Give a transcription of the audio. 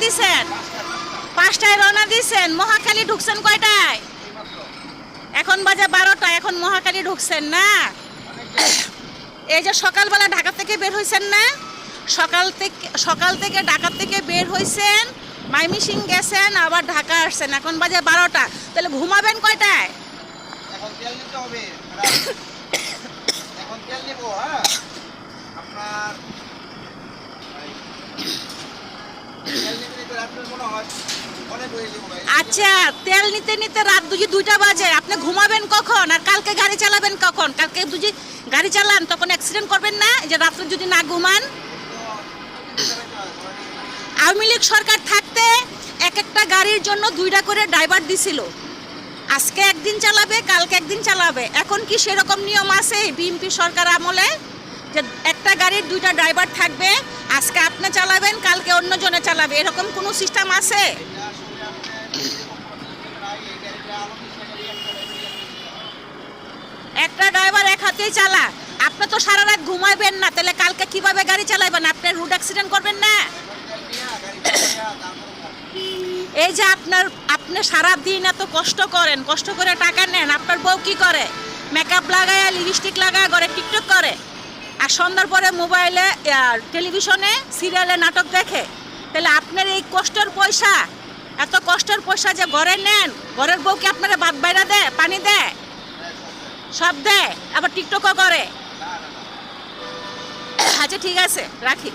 দিছেন? 5টায় রওনা দিছেন। মহাখালী ঢুকছেন কয়টায়? এখন বাজে 12টা। এখন মহাখালী ঢুকছেন না? এই যে সকালবেলা ঢাকা থেকে বের হয়েছেন না? সকাল থেকে ঢাকা থেকে বের হয়েছেন, ময়মনসিংহ গেছেন, আবার ঢাকা আসছেন। এখন বাজে 12টা। তাহলে ঘুমাবেন কয়টায়? এখন তেল নিতে হবে। এখন তেল নিব। হ্যাঁ, আপনার তেল নিতে নিতে রাত্রে মনে হয় অনেক হয়ে যাবে ভাই। আচ্ছা, তেল নিতে নিতে রাত 2টা বাজে। আপনি ঘুমাবেন কখন? আর কালকে গাড়ি চালাবেন কখন? কালকে যদি গাড়ি চালান তখন অ্যাক্সিডেন্ট করবেন না? এই যে রাত্রে যদি না ঘুমান। আওয়ামী লীগ সরকার থাকতে একটা গাড়ির জন্য 2টা করে ড্রাইভার দিছিল। আজকে একদিন চালাবে, কালকে একদিন চালাবে। এখন কি সেরকম নিয়ম আছে বিএনপি সরকার আমলে যে একটা গাড়ির 2টা ড্রাইভার থাকবে? আজকে আপনি চালাবেন, কালকে অন্যজনে চালাবে, এরকম কোনো সিস্টেম আছে? একটা ড্রাইভার এক হাতেই চালা। আপনি তো সারা রাত ঘুমাইবেন না, তাহলে কালকে কিভাবে গাড়ি চালাবেন? আপনি রোড অ্যাক্সিডেন্ট করবেন না? এই যে আপনি সারা দিন এত কষ্ট করেন, কষ্ট করে টাকা নেন, আপনার বউ কি করে? মেকআপ লাগায়, লিপস্টিক লাগায়, ঘরে টিকটক করে, আর সন্ধ্যার পরে মোবাইলে টেলিভিশনে সিরিয়ালে নাটক দেখে। তাহলে আপনার এই কষ্টের পয়সা, এত কষ্টের পয়সা যে ঘরে নেন, ঘরের বউ কি আপনারা ভাত বাইরা দেয়, পানি দেয়, সব দেয়, আবার টিকটকও করে? আচ্ছা ঠিক আছে, রাখি।